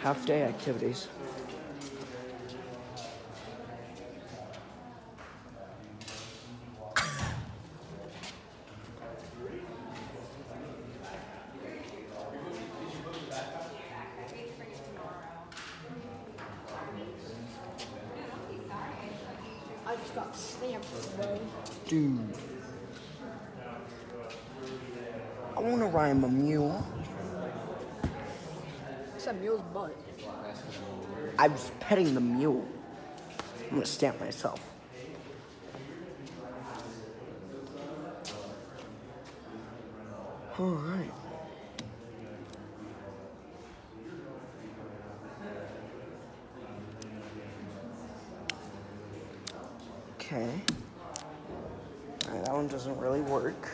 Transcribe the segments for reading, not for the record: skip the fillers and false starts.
half-day activities. I just got stamps today. Dude. I want to ride a mule. It's a mule's butt. I was petting the mule. I'm going to stamp myself. All right. Okay. All right, that one doesn't really work.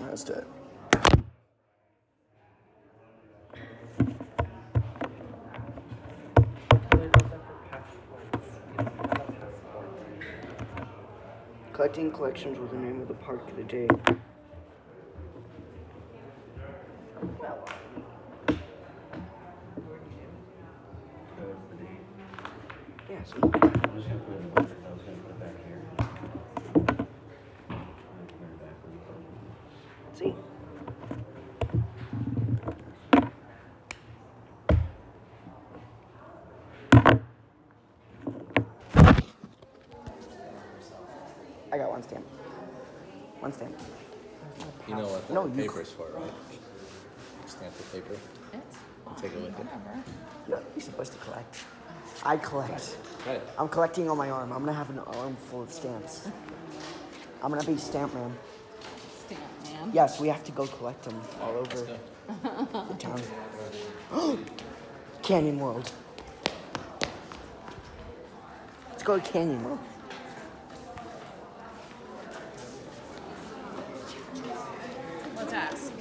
Let's do it. Collecting collections was the name of the park of the day. Yeah, see? I'm just gonna put it in the I was gonna put it back here. See? I got one stamp. One stamp. You know what the No, you- paper's for, right? Stamp the paper. I'll take a look at it. Yeah, you're supposed to collect. I collect. Right. I'm collecting on my arm. I'm gonna have an arm full of stamps. I'm gonna be stamp man. Stamp man. Yes, we have to go collect them all Let's over go. the town. Canyon World. Let's go to Canyon World. Let's ask.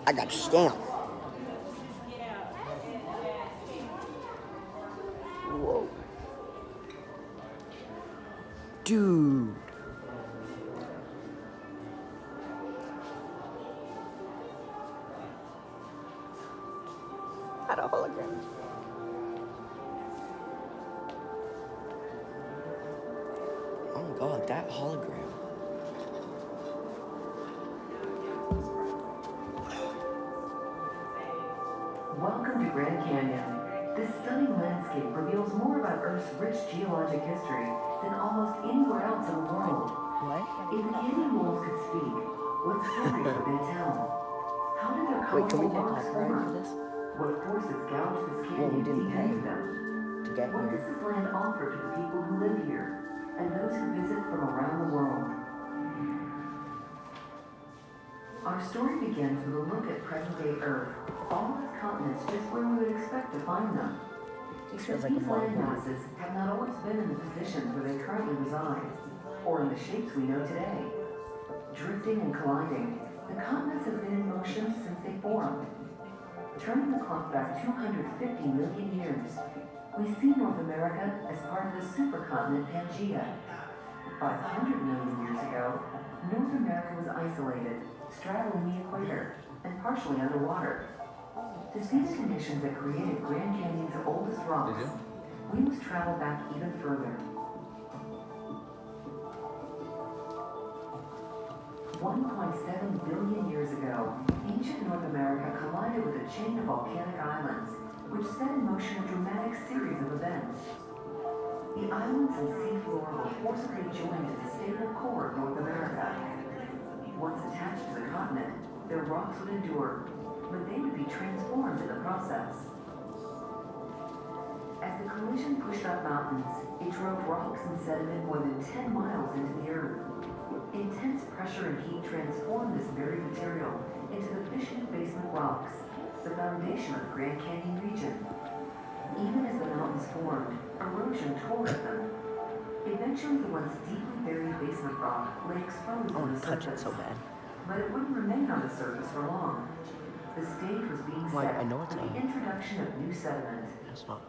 I got a stamp. Whoa. Dude. Got a hologram. Oh my god, that hologram. Welcome to Grand Canyon. This stunning landscape reveals more about Earth's rich geologic history than almost anywhere else in the world. What? If the canyon walls could speak, what stories would they tell? How did their Wait, can we colorful pay rocks copyright for form? this? What forces gouged this Well, we canyon didn't deep pay into them? to get What does here. this land offer to the people who live here and those who visit from around the world? Our story begins with a look at present-day Earth, all its continents just where we would expect to find them. Except Feels like a these Marvel land movie. masses have not always been in the positions where they currently reside, or in the shapes we know today. Drifting and colliding, the continents have been in motion since they formed. Turning the clock back 250 million years, we see North America as part of the supercontinent Pangaea. 500 million years ago, North America was isolated, straddling the equator, and partially underwater. To see the conditions that created Grand Canyon's oldest rocks, Did you? we must travel back even further. 1.7 billion years ago, ancient North America collided with a chain of volcanic islands, which set in motion a dramatic series of events. The islands and seafloor were forcibly joined to the stable core of North America. Once attached to the continent, their rocks would endure, but they would be transformed in the process. As the collision pushed up mountains, it drove rocks and sediment more than 10 miles into the earth. Intense pressure and heat transformed this very material into the fissure basement rocks, the foundation of the Grand Canyon region. Even as the mountains formed, erosion tore at them. Eventually, the once deeply buried basement rock lay exposed I on want the to touch it surface. so bad. But it wouldn't remain on the surface for long. The stage was being Like, set I know it's for the not. introduction of new sediment. That's not.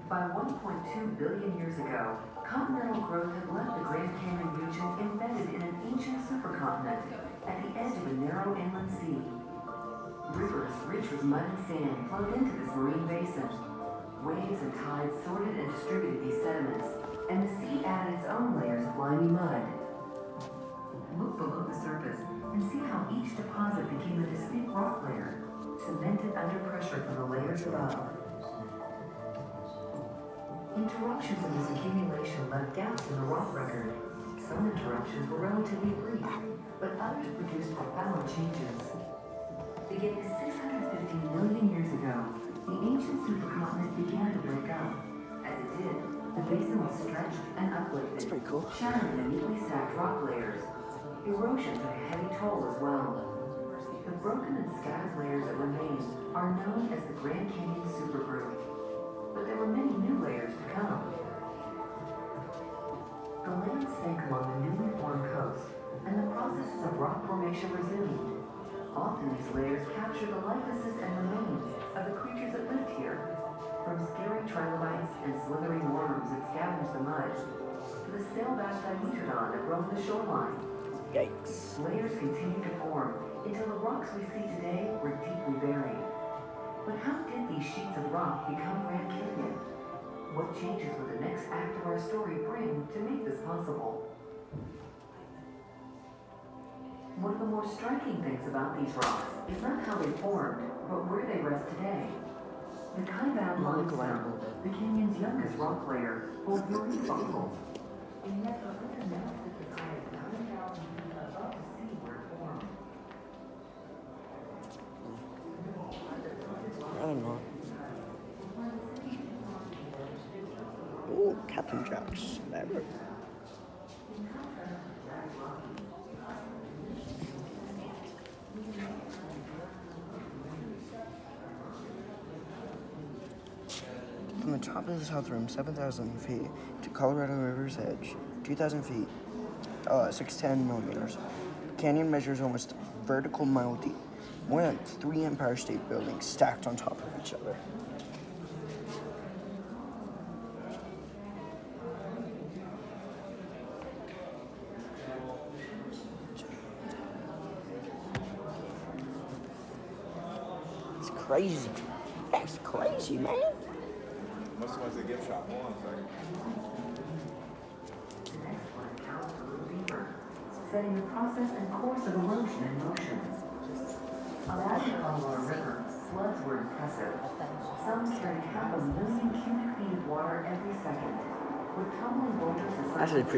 By 1.2 billion years ago, continental growth had left the Grand Canyon region embedded in an ancient supercontinent, at the edge of a narrow inland sea. Rivers rich with mud and sand flowed into this marine basin. Waves and tides sorted and distributed these sediments, and the sea added its own layers of limy mud. Look below the surface and see how each deposit became a distinct rock layer, cemented under pressure from the layers above. Interruptions of this accumulation left gaps in the rock record. Some interruptions were relatively brief, but others produced profound changes. Beginning 650 million years ago, the ancient supercontinent began to break up. As it did, the basin was stretched and uplifted, That's pretty cool. shattered in neatly stacked rock layers. Erosion took a heavy toll as well. The broken and scattered layers that remain are known as the Grand Canyon Supergroup. But there were many new layers to come. The land sank along the newly formed coast, and the processes of rock formation resumed. Often these layers capture the likenesses and remains of the creatures that lived here, from scary trilobites and slithering worms that scavenge the mud, to the sailback Dimetrodon that roam the shoreline. Yikes. Layers continue to form until the rocks we see today were deeply buried. But how did these sheets of rock become Grand Canyon? What changes will the next act of our story bring to make this possible? One of the more striking things about these rocks is not how they formed, but where they rest today. The Kaibab limestone, the canyon's youngest rock layer, holds very fungal. And yet the layer now sits as high as 9,000 feet above the sea where it formed. I don't know. Oh, Captain Jack's ladder. From the top of the South Rim, 7,000 feet, to Colorado River's edge, 2,000 feet, 610 millimeters. The canyon measures almost a vertical mile deep, more than 3 Empire State Buildings stacked on top of each other. It's crazy. That's crazy, man. Must have went to the gift shop. Hold on a second. The next one counts a little deeper, setting the process and course of erosion in motion. Along the Colorado River, floods were impressive. Some carried 500,000 cubic feet of water every second, with tumbling boulders the size Actually of pretty